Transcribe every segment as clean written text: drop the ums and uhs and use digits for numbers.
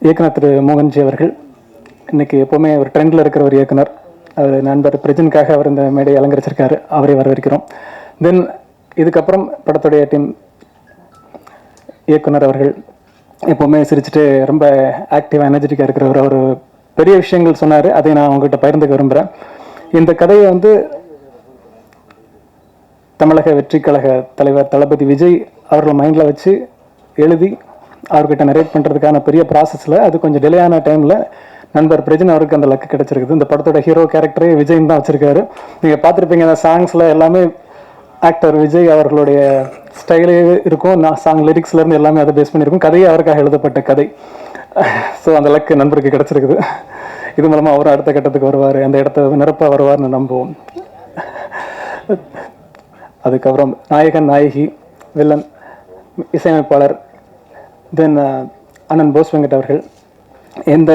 இயக்குனர் திரு மோகன்ஜி அவர்கள் இன்றைக்கி எப்போவுமே ஒரு ட்ரெண்டில் இருக்கிற ஒரு இயக்குனர். அவர் நண்பர் பிரஜனுக்காக அவர் இந்த மேடையை அலங்கரிச்சிருக்காரு. அவரை வரவேற்கிறோம். தென் இதுக்கப்புறம் படத்துடைய டீம் இயக்குனர் அவர்கள் எப்போவுமே சிரிச்சுட்டு ரொம்ப ஆக்டிவாக எனர்ஜெட்டிக்காக இருக்கிறவர். அவர் பெரிய விஷயங்கள் சொன்னார். அதை நான் உங்கள்கிட்ட பகிர்ந்துக்க விரும்புகிறேன். இந்த கதையை தமிழக வெற்றி கழக தலைவர் தளபதி விஜய் அவர்கள் மைண்டில் வச்சு எழுதி அவர்கிட்ட நரேட் பண்ணுறதுக்கான பெரிய ப்ராசஸில் அது கொஞ்சம் டிலே ஆன டைமில் நண்பர் பிரஜன் அவருக்கு அந்த லக்கு கிடச்சிருக்குது. இந்த படத்தோட ஹீரோ கேரக்டரே விஜய்ன்னு தான் வச்சுருக்காரு. நீங்கள் பார்த்துருப்பீங்க, அந்த சாங்ஸில் எல்லாமே ஆக்டர் விஜய் அவர்களுடைய ஸ்டைலே இருக்கும். சாங் லிரிக்ஸ்லேருந்து எல்லாமே அதை பேஸ் பண்ணியிருக்கும். கதையே அவருக்காக எழுதப்பட்ட கதை. ஸோ அந்த லக்கு நண்பருக்கு கிடச்சிருக்குது. இது மூலமாக அவரும் அடுத்த கட்டத்துக்கு வருவார், அந்த இடத்த நிரப்ப வருவார்னு நம்புவோம். அதுக்கப்புறம் நாயகன், நாயகி, வில்லன், இசையமைப்பாளர், தென் அண்ணன் போஸ் வெங்கட் அவர்கள் எந்த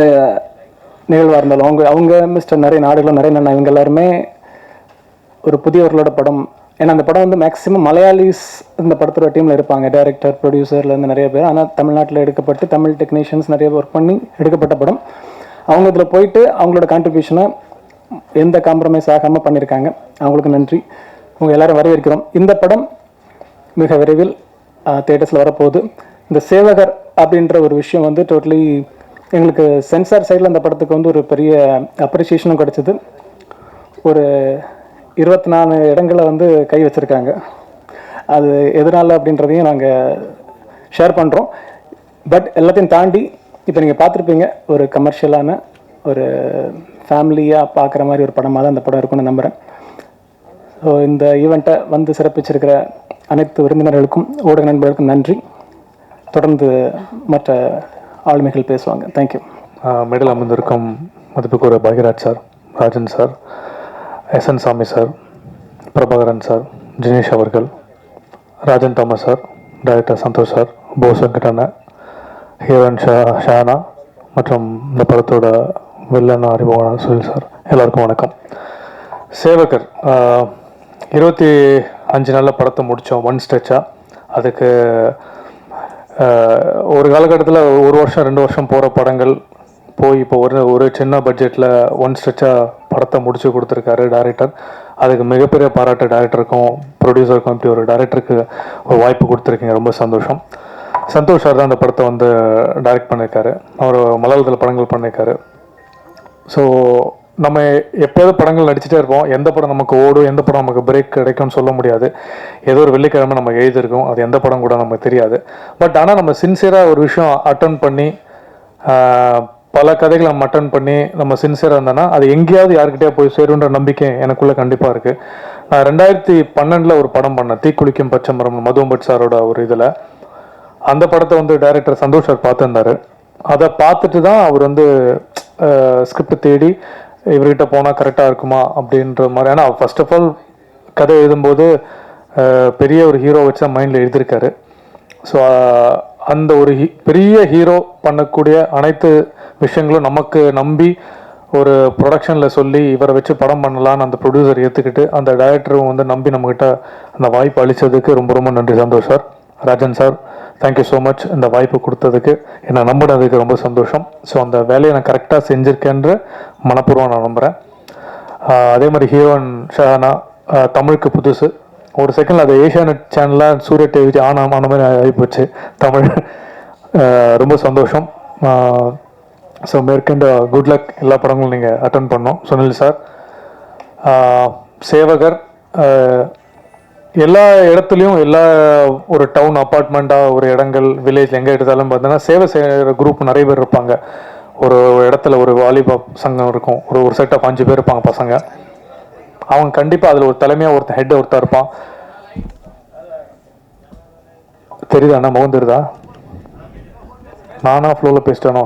நிகழ்வாக இருந்தாலும் அவங்க மிஸ்டர் நிறைய நாடுகளும் நிறைய நன்னா இவங்க எல்லாருமே ஒரு புதியவர்களோட படம். ஏன்னா அந்த படம் மேக்ஸிமம் மலையாளிஸ் இந்த படத்தோட டீமில் இருப்பாங்க. டைரக்டர், ப்ரொடியூசர்லேருந்து நிறைய பேர். ஆனால் தமிழ்நாட்டில் எடுக்கப்பட்டு தமிழ் டெக்னீஷியன்ஸ் நிறைய ஒர்க் பண்ணி எடுக்கப்பட்ட படம். அவங்க இதில் போயிட்டு அவங்களோட கான்ட்ரிபியூஷனை எந்த காம்ப்ரமைஸ் ஆகாமல் பண்ணியிருக்காங்க. அவங்களுக்கு நன்றி. உங்கள் எல்லோரும் வரவேற்கிறோம். இந்த படம் மிக விரைவில் தியேட்டர்ஸில் வரப்போகுது. இந்த சேவகர் அப்படின்ற ஒரு விஷயம் டோட்டலி எங்களுக்கு சென்சார் சைடில் அந்த படத்துக்கு ஒரு பெரிய அப்ரிசியேஷனும் கிடச்சிது. ஒரு 24 இடங்களை கை வச்சுருக்காங்க. அது எதனால் அப்படின்றதையும் நாங்கள் ஷேர் பண்ணுறோம். பட் எல்லாத்தையும் தாண்டி இப்போ நீங்கள் பார்த்துருப்பீங்க, ஒரு கமர்ஷியலான ஒரு ஃபேமிலியாக பார்க்குற மாதிரி ஒரு படமாக தான் அந்த படம் இருக்குன்னு நம்புகிறேன். ஸோ இந்த ஈவெண்ட்டை சிறப்பிச்சிருக்கிற அனைத்து விருந்தினர்களுக்கும் ஊடக நண்பர்களுக்கும் நன்றி. தொடர்ந்து மற்ற ஆளுமைகள் பேசுவாங்க. தேங்க்யூ. மேடையில் அமர்ந்திருக்கும் மதிப்புக்கு ஒரு Bhagyaraj sir, Rajan sir, SN Sami sir, Prabhakaran sir, Jinesh அவர்கள், Rajan Thomas sir, director Santhosh sir, Bose வெங்கடான, ஹீரோயின் ஷானா மற்றும் இந்த படத்தோட வில்லன் அறிமுகமான சுனில் சார், எல்லாருக்கும் வணக்கம். சேவகர் 25 நாளில் படத்தை முடித்தோம், ஒன் ஸ்ட்ரெச்சாக. அதுக்கு ஒரு காலகட்டத்தில் 1 வருஷம் 2 வருஷம் போகிற படங்கள் போய் இப்போ ஒரு சின்ன பட்ஜெட்டில் ஒன் ஸ்ட்ரெச்சாக படத்தை முடித்து கொடுத்துருக்காரு டைரக்டர். அதுக்கு மிகப்பெரிய பாராட்டு டைரக்டருக்கும் ப்ரொடியூசருக்கும். இப்படி ஒரு டைரக்டருக்கு ஒரு வாய்ப்பு கொடுத்துருக்கீங்க, ரொம்ப சந்தோஷம். சந்தோஷ் சார் தான் அந்த படத்தை டைரக்ட் பண்ணியிருக்காரு. அவர் மலையாளத்தில் படங்கள் பண்ணியிருக்காரு. ஸோ நம்ம எப்போது படங்கள் நடிச்சுட்டே இருப்போம். எந்த படம் நமக்கு ஓடும், எந்த படம் நமக்கு பிரேக் கிடைக்கும்னு சொல்ல முடியாது. ஏதோ ஒரு வெள்ளிக்கிழமை நம்ம எழுதியிருக்கோம், அது எந்த படம் கூட நமக்கு தெரியாது. பட் ஆனால் நம்ம சின்சியராக ஒரு விஷயம் அட்டன் பண்ணி, பல கதைகளை நம்ம அட்டன் பண்ணி நம்ம சின்சியராக இருந்தோன்னா அது எங்கேயாவது யாருக்கிட்டே போய் சேருன்ற நம்பிக்கை எனக்குள்ளே கண்டிப்பாக இருக்குது. நான் 2012 ஒரு படம் பண்ணேன், தீக்குளிக்கும் பச்சை மரம், மதுவம்பட் சாரோட ஒரு இதில். அந்த படத்தை டைரக்டர் சந்தோஷ் சார் பார்த்துருந்தாரு. அதை பார்த்துட்டு தான் அவர் ஸ்கிரிப்ட் தேடி இவர்கிட்ட போனால் கரெக்டாக இருக்குமா அப்படின்ற மாதிரி. ஏன்னா ஃபர்ஸ்ட் ஆஃப் ஆல் கதை எழுதும்போது பெரிய ஒரு ஹீரோ வச்சு தான் மைண்டில் எழுதியிருக்காரு. ஸோ அந்த ஒரு பெரிய ஹீரோ பண்ணக்கூடிய அனைத்து விஷயங்களும் நமக்கு நம்பி ஒரு ப்ரொடக்ஷனில் சொல்லி இவரை வச்சு படம் பண்ணலான்னு அந்த ப்ரொடியூசர் ஏற்றுக்கிட்டு அந்த டைரக்டரும் நம்பி நம்மக்கிட்ட அந்த வாய்ப்பு அளித்ததுக்கு ரொம்ப ரொம்ப நன்றி Santhosh sir. Rajan sir, thank you so much. இந்த வாய்ப்பு கொடுத்ததுக்கு, என்னை நம்பினதுக்கு ரொம்ப சந்தோஷம். ஸோ அந்த வேலையை நான் கரெக்டாக செஞ்சுருக்கேன்ற மனப்பூர்வம் நான் நம்புகிறேன். அதே மாதிரி ஹீரோயின் ஷானா தமிழுக்கு புதுசு. ஒரு செகண்டில் அது ஏஷியானெட் சேனலில் சூரிய டிவி ஆன மாதிரி ஆகிப்போச்சு தமிழ். ரொம்ப சந்தோஷம். ஸோ மேற்கொண்டு குட் லக். எல்லா படங்களும் நீங்கள் அட்டன் பண்ணோம். சுனில் சார், சேவகர் எல்லா இடத்துலையும், எல்லா ஒரு டவுன், அப்பார்ட்மெண்ட்டாக, ஒரு இடங்கள், வில்லேஜ் எங்கே எடுத்தாலும் பார்த்தீங்கன்னா சேவை செய்கிற குரூப் நிறைய பேர் இருப்பாங்க. ஒரு இடத்துல ஒரு வாலிபால் சங்கம் இருக்கும், ஒரு செட் ஆஃப் 5 பேர் இருப்பாங்க பசங்க. அவங்க கண்டிப்பாக அதில் ஒரு தலைமையாக ஒருத்தன் ஹெட் ஒருத்தர் இருப்பான். தெரியுதா அண்ணா? முகம் தெரியுதா? நானா ஃப்ளோவில் பேசிட்டேனோ?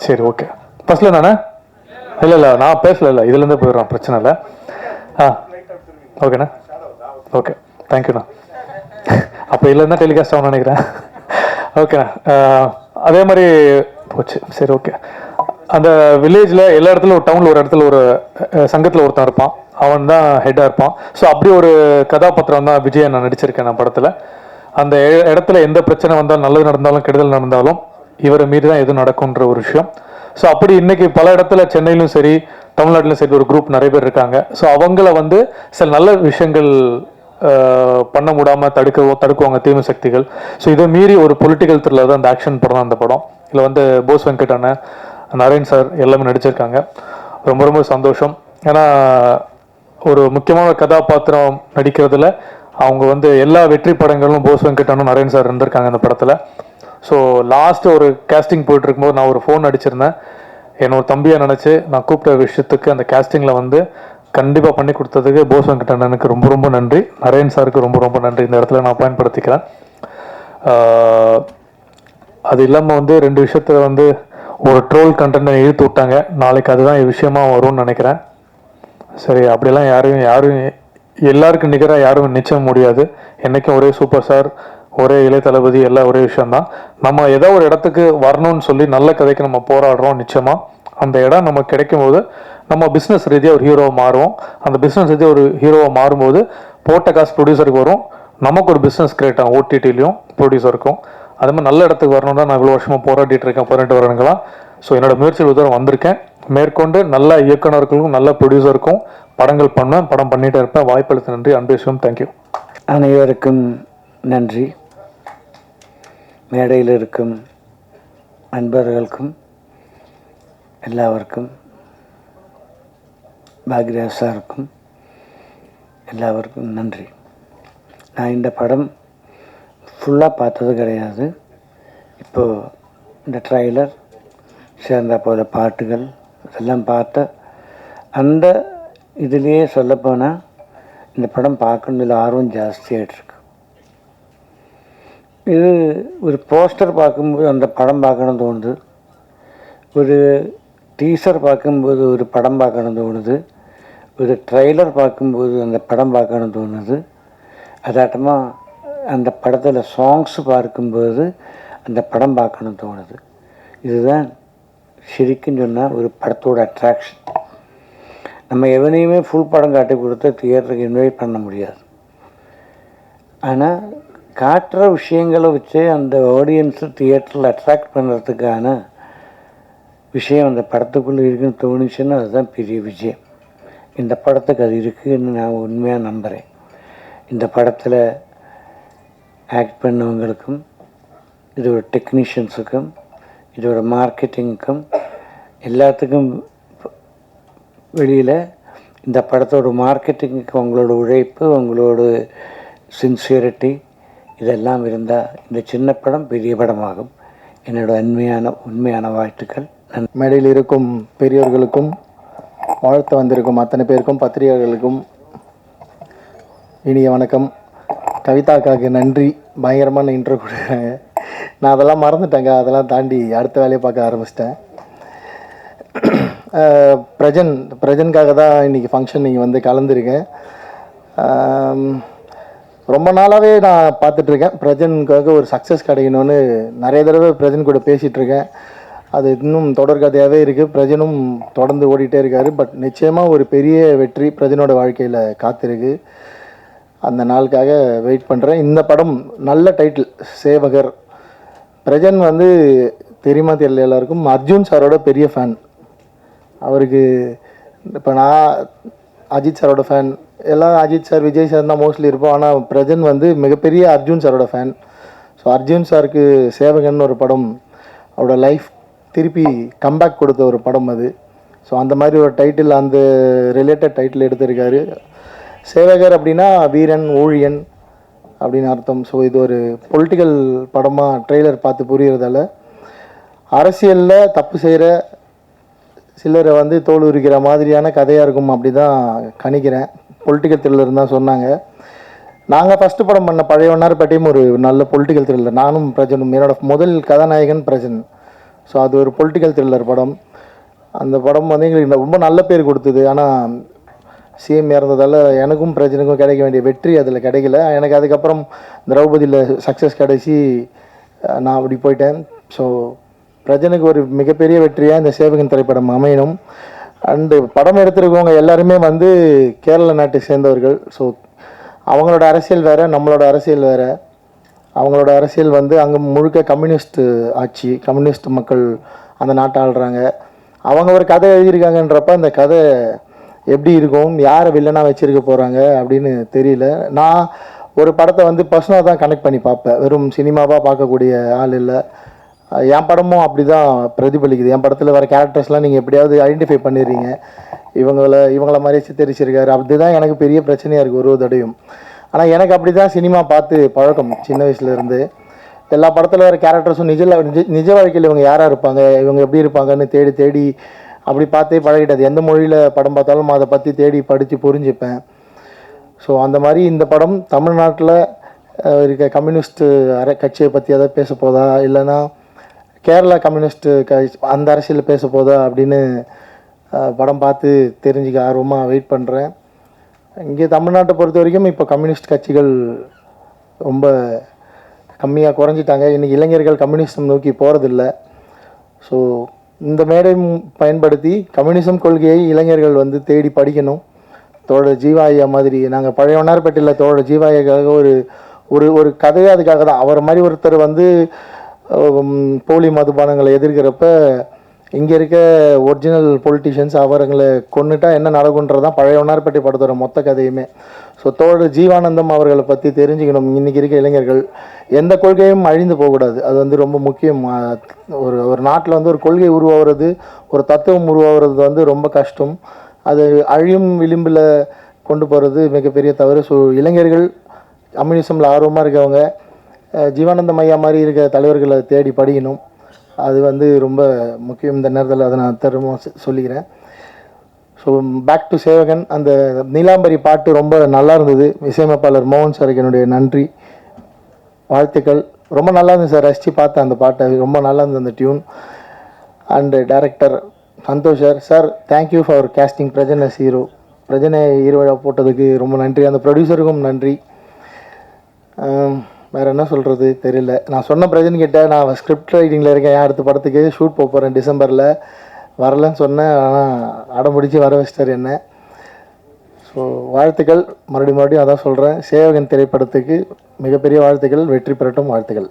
சரி, ஓகே. ஃபர்ஸ்ட்ல நானே இல்லை நான் பேசல, இதுலேருந்தே போயிடுறேன், பிரச்சனை இல்லை. ஓகேண்ணா, ஓகே, தேங்க்யூண்ணா. அப்போ இல்லைன்னா டெலிகாஸ்ட் ஆகும்னு நினைக்கிறேன். ஓகேண்ணா, அதே மாதிரி போச்சு. சரி, ஓகே. அந்த வில்லேஜில் எல்லா இடத்துலையும், ஒரு டவுனில் ஒரு இடத்துல ஒரு சங்கத்தில் ஒருத்தன் இருப்பான், அவன் தான் ஹெட்டாக இருப்பான். ஸோ அப்படி ஒரு கதாபாத்திரம் தான் விஜய் நான் நடிச்சிருக்கேன் நான் படத்தில். அந்த இடத்துல எந்த பிரச்சனை வந்தாலும், நல்லது நடந்தாலும் கெடுதல் நடந்தாலும், இவரை மீறி தான் எதுவும் நடக்கும்ன்ற ஒரு விஷயம். ஸோ அப்படி இன்னைக்கு பல இடத்துல சென்னையிலும் சரி தமிழ்நாட்டிலும் சரி ஒரு குரூப் நிறைய பேர் இருக்காங்க. ஸோ அவங்கள வந்து சில நல்ல விஷயங்கள் பண்ண முடியாமல் தடுக்குவாங்க தீமை சக்திகள். ஸோ இதை மீறி ஒரு பொலிட்டிக்கல் த்ரில்லர் தான் அந்த ஆக்ஷன் படம் தான் அந்த படம். இதில் வந்து போஸ் வெங்கட் அண்ணன், நரேன் சார் எல்லாமே நடிச்சிருக்காங்க. ரொம்ப ரொம்ப சந்தோஷம். ஏன்னா ஒரு முக்கியமான கதாபாத்திரம் நடிக்கிறதுல அவங்க வந்து எல்லா வெற்றி படங்களும் போஸ் வெங்கட் அண்ணன், நரேன் சார் இருந்திருக்காங்க அந்த படத்தில். ஸோ லாஸ்ட் ஒரு கேஸ்டிங் போயிட்டு இருக்கும்போது நான் ஒரு ஃபோன் அடிச்சிருந்தேன். என்னோட தம்பியை நினச்சி நான் கூப்பிட்ட விஷயத்துக்கு அந்த கேஸ்டிங்கில் வந்து கண்டிப்பாக பண்ணி கொடுத்ததுக்கு போஸ் வெங்கட் அண்ணனுக்கு ரொம்ப ரொம்ப நன்றி. நரேன் சாருக்கு ரொம்ப ரொம்ப நன்றி இந்த இடத்துல நான் பயன்படுத்திக்கிறேன். அது இல்லாமல் வந்து 2 விஷயத்தில் வந்து ஒரு ட்ரோல் கண்டென்ட்டை இழுத்து விட்டாங்க. நாளைக்கு அதுதான் விஷயமா வரும்னு நினைக்கிறேன். சரி, அப்படிலாம் யாரும் எல்லாருக்கும் நிகராக யாரும் நிச்சயம் முடியாது. என்றைக்கும் ஒரே சூப்பர் ஸ்டார், ஒரே இளைய தளபதி, எல்லாம் ஒரே விஷயம்தான். நம்ம ஏதோ ஒரு இடத்துக்கு வரணும்னு சொல்லி நல்ல கதைக்கு நம்ம போராடுறோம். நிச்சயமாக அந்த இடம் நமக்கு கிடைக்கும் போது நம்ம பிஸ்னஸ் ரீதியாக ஒரு ஹீரோவை மாறுவோம். அந்த பிஸ்னஸ் ரீதியாக ஒரு ஹீரோவை மாறும்போது போட்ட காசு ப்ரொடியூசருக்கு வரும். நமக்கு ஒரு பிஸ்னஸ் கிரியேட் ஆகும், ஓடிடிலையும் ப்ரொடியூசருக்கும். அது மாதிரி நல்ல இடத்துக்கு வரணும் தான் நான் இவ்வளோ வருஷமாக போராடிட்டு இருக்கேன், 18 வருடங்களா. ஸோ என்னோட முயற்சியில் தூரம் வந்திருக்கேன். மேற்கொண்டு நல்ல இயக்குனர்களுக்கும் நல்ல ப்ரொடியூசருக்கும் படங்கள் பண்ணேன், படம் பண்ணிகிட்டே இருப்பேன். வாய்ப்பளித்த நன்றி. அன்பேசும். தேங்க்யூ. அனைவருக்கும் நன்றி. மேடையில் இருக்கும் நண்பர்களுக்கும் எல்லாருக்கும், பாக்யராஜ் சாருக்கும் எல்லாருக்கும் நன்றி. நான் இந்த படம் ஃபுல்லாக பார்த்தது கிடையாது. இப்போது இந்த ட்ரைலர் சேர்ந்த போல பாட்டுகள் இதெல்லாம் பார்த்த அந்த இதுலேயே சொல்லப்போனால் இந்த படம் பார்க்கணுதில் ஆர்வம் ஜாஸ்தியாகிட்ருக்கு. இது ஒரு போஸ்டர் பார்க்கும்போது அந்த படம் பார்க்கணும் தோணுது, ஒரு டீசர் பார்க்கும்போது ஒரு படம் பார்க்கணும் தோணுது, ஒரு ட்ரெய்லர் பார்க்கும்போது அந்த படம் பார்க்கணும் தோணுது. அதாட்டமாக அந்த படத்தில் சாங்ஸ் பார்க்கும்போது அந்த படம் பார்க்கணும் தோணுது. இதுதான் சரிக்குன்னு சொன்னால் ஒரு படத்தோட அட்ராக்ஷன். நம்ம எவனையுமே ஃபுல் படம் காட்டி கொடுத்து தியேட்டருக்கு இன்வைட் பண்ண முடியாது. ஆனால் காட்டுற விஷயங்களை வச்சு அந்த ஆடியன்ஸு தியேட்டரில் அட்ராக்ட் பண்ணுறதுக்கான விஷயம் அந்த படத்துக்குள்ளே இருக்குன்னு தோணுச்சுன்னா அதுதான் பெரிய விஷயம். இந்த படத்துக்கு அது இருக்குதுன்னு நான் உண்மையாக நம்புகிறேன். இந்த படத்தில் ஆக்ட் பண்ணவங்களுக்கும், இதோட டெக்னீஷியன்ஸுக்கும், இதோட மார்க்கெட்டிங்க்கும் எல்லாத்துக்கும் வெளியில் இந்த படத்தோட மார்க்கெட்டிங்க்கு உங்களோட உழைப்பு, உங்களோட சின்சியரிட்டி இதெல்லாம் இருந்தால் இந்த சின்ன படம் பெரிய படமாகும். என்னோட உண்மையான வாழ்த்துக்கள். மேடையில் இருக்கும் பெரியவர்களுக்கும், வாழ்த்து வந்திருக்கும் அத்தனை பேருக்கும், பத்திரிகைகளுக்கும் இனிய வணக்கம். கவிதாக்காவுக்கு நன்றி. பயங்கரமான இன்ட்ரோ கொடுக்குறாங்க. நான் அதெல்லாம் மறந்துட்டேங்க. அதெல்லாம் தாண்டி அடுத்த வேலையை பார்க்க ஆரம்பிச்சிட்டேன். பிரஜனுக்காக தான் இன்றைக்கி ஃபங்க்ஷன் நீங்கள் வந்து கலந்துருக்கேன். ரொம்ப நாளாகவே நான் பார்த்துட்ருக்கேன் பிரஜனுக்காக ஒரு சக்ஸஸ் கிடைக்கணும்னு. நிறைய தடவை பிரஜன் கூட பேசிகிட்ருக்கேன். அது இன்னும் தொடர்கதையாகவே இருக்குது. பிரஜனும் தொடர்ந்து ஓடிட்டே இருக்கார். பட் நிச்சயமாக ஒரு பெரிய வெற்றி பிரஜனோட வாழ்க்கையில் காத்திருக்கு. அந்த நாளுக்காக வெயிட் பண்ணுறேன். இந்த படம் நல்ல டைட்டில், சேவகர். பிரஜன் வந்து தெரியுமா தெரியல எல்லாருக்கும், அர்ஜுன் சாரோட பெரிய ஃபேன். அவருக்கு இப்போ நான் அஜித் சாரோட ஃபேன். எல்லாம் அஜித் சார், விஜய் சார் தான் மோஸ்ட்லி இருப்போம். ஆனால் பிரஜன் வந்து மிகப்பெரிய அர்ஜுன் சாரோட ஃபேன். ஸோ அர்ஜுன் சாருக்கு சேவகன் ஒரு படம் அவரோட லைஃப் திருப்பி கம்பேக் கொடுத்த ஒரு படம் அது. ஸோ அந்த மாதிரி ஒரு டைட்டில், அந்த ரிலேட்டட் டைட்டில் எடுத்திருக்காரு. சேவகர் அப்படின்னா வீரன், ஊழியன் அப்படின்னு அர்த்தம். ஸோ இது ஒரு பொலிட்டிக்கல் படமாக ட்ரெய்லர் பார்த்து புரியறதால அரசியலில் தப்பு செய்கிற சிலரை வந்து தோல் உரிக்கிற மாதிரியான கதையாக இருக்கும் அப்படி தான் கணிக்கிறேன். பொலிட்டிக்கல் த்ரில்லர் தான் சொன்னாங்க. நாங்கள் ஃபஸ்ட்டு படம் பண்ண பழையவனார்பேட்டையும் ஒரு நல்ல பொலிட்டிக்கல் த்ரில்லர். நானும் பிரஜனும், என்னோட முதல் கதாநாயகன் பிரஜன். ஸோ அது ஒரு பொலிட்டிக்கல் த்ரில்லர் படம். அந்த படம் வந்து எங்களுக்கு ரொம்ப நல்ல பேர் கொடுத்தது. ஆனால் சிஎம் இறந்ததால் எனக்கும் பிரஜனுக்கும் கிடைக்க வேண்டிய வெற்றி அதில் கிடைக்கல. எனக்கு அதுக்கப்புறம் திரௌபதியில் சக்ஸஸ் கிடச்சி நான் அப்படி போயிட்டேன். ஸோ பிரஜனுக்கு ஒரு மிகப்பெரிய வெற்றியாக இந்த சேவகன் திரைப்படம் அமையணும். அண்டு படம் எடுத்துருக்கவங்க எல்லாருமே வந்து கேரள நாட்டை சேர்ந்தவர்கள். ஸோ அவங்களோட அரசியல் வேறு, நம்மளோட அரசியல் வேறு. அவங்களோட அரசியல் வந்து அங்கே முழுக்க கம்யூனிஸ்ட் ஆட்சி, கம்யூனிஸ்ட் மக்கள் அந்த நாட்டை ஆள்றாங்க. அவங்க ஒரு கதை எழுதியிருக்காங்கன்றப்ப அந்த கதை எப்படி இருக்கும், யாரை வில்லனாக வச்சுருக்க போகிறாங்க அப்படின்னு தெரியல. நான் ஒரு படத்தை வந்து பர்சனலாக தான் கனெக்ட் பண்ணி பார்ப்பேன், வெறும் சினிமாவாக பார்க்கக்கூடிய ஆள் இல்லை. என் படமும் அப்படி தான் பிரதிபலிக்குது. என் படத்தில் வர கேரக்டர்ஸ்லாம் நீங்கள் எப்படியாவது ஐடென்டிஃபை பண்ணிடுறீங்க, இவங்கள மாதிரியே சித்தரிச்சிருக்காரு. அப்படி தான் எனக்கு பெரிய பிரச்சனையாக இருக்குது ஒரு தடையும். ஆனால் எனக்கு அப்படி தான் சினிமா பார்த்து பழக்கம் சின்ன வயசுலேருந்து. எல்லா படத்தில் வர கேரக்டர்ஸும் நிஜ வாழ்க்கையில் இவங்க யாராக இருப்பாங்க, இவங்க எப்படி இருப்பாங்கன்னு தேடி தேடி அப்படி பார்த்தே பழகிட்டது. எந்த மொழியில் படம் பார்த்தாலும் அதை பற்றி தேடி படித்து புரிஞ்சுப்பேன். ஸோ அந்த மாதிரி இந்த படம் தமிழ்நாட்டில் இருக்க கம்யூனிஸ்ட் கட்சியை பற்றி எதாவது பேச போதா, இல்லைன்னா கேரளா கம்யூனிஸ்ட் அந்த அரசியல் பேச போதா அப்படின்னு படம் பார்த்து தெரிஞ்சுக்க ஆர்வமாக வெயிட் பண்ணுறேன். இங்கே தமிழ்நாட்டை பொறுத்த வரைக்கும் இப்போ கம்யூனிஸ்ட் கட்சிகள் ரொம்ப கம்மியாக குறைஞ்சிட்டாங்க. இன்றைக்கி இளைஞர்கள் கம்யூனிசம் நோக்கி போகிறதில்ல. ஸோ இந்த மேடை பயன்படுத்தி கம்யூனிசம் கொள்கையை இளைஞர்கள் வந்து தேடி படிக்கணும். தோழர் ஜீவா ஐயா மாதிரி, நாங்கள் பழைய வண்ணாரப்பேட்டையில் தோழர் ஜீவா ஐயாக்காக ஒரு ஒரு ஒரு கதையே அதுக்காக தான். அவர் மாதிரி ஒருத்தர் வந்து போலி மதுபானங்களை எதிர்க்கிறப்ப இங்கே இருக்க ஒரிஜினல் பொலிட்டிஷியன்ஸ் அவர்களை கொண்டுட்டா என்ன நடக்குன்றது தான் பழைய வண்ணாரப்பேட்டை படத்தோட மொத்த கதையுமே. ஸோ தோழர் ஜீவானந்தம் அவர்களை பற்றி தெரிஞ்சுக்கணும். இன்றைக்கி இருக்க இளைஞர்கள் எந்த கொள்கையும் அழிந்து போகக்கூடாது, அது வந்து ரொம்ப முக்கியம். ஒரு நாட்டில் வந்து ஒரு கொள்கை உருவாகிறது, ஒரு தத்துவம் உருவாகிறது வந்து ரொம்ப கஷ்டம். அது அழியும் விளிம்பில் கொண்டு போகிறது மிகப்பெரிய தவறு. ஸோ இளைஞர்கள் கம்யூனிசமில் ஆர்வமாக இருக்கவங்க ஜீவானந்தம் ஐயா மாதிரி இருக்க தலைவர்களை தேடி படிக்கணும். அது வந்து ரொம்ப முக்கியம். இந்த நேரத்தில் அதை நான் திரும்ப சொல்லிக்கிறேன். ஸோ பேக் டு சேவகன், அந்த நீலாம்பரி பாட்டு ரொம்ப நல்லா இருந்தது. இசையமைப்பாளர் மோகன் சாருக்கு என்னுடைய நன்றி, வாழ்த்துக்கள். ரொம்ப நல்லா இருந்தது சார், ரசித்து பார்த்தேன் அந்த பாட்டை, ரொம்ப நல்லா இருந்தது அந்த tune. And director Santhosh sir, thank you for casting Prajan as hero. பிரஜனை ஹீரோவாக போட்டதுக்கு ரொம்ப நன்றி. அந்த ப்ரொடியூசருக்கும் நன்றி. வேறு என்ன சொல்கிறது தெரியல. நான் சொன்ன பிரஜன் கிட்ட நான் ஸ்கிரிப்ட் ரைட்டிங்கில் இருக்கேன், அடுத்த படத்துக்கு ஷூட் போகிறேன் டிசம்பரில், வரலன்னு சொன்னேன். ஆனால் அடம்பிடிச்சு வர வச்சிட்டார் என்ன. ஸோ வாழ்த்துக்கள், மறுபடியும் அதான் சொல்கிறேன், சேவகன் திரைப்படத்துக்கு மிகப்பெரிய வாழ்த்துக்கள், வெற்றி பெறட்டும், வாழ்த்துக்கள்.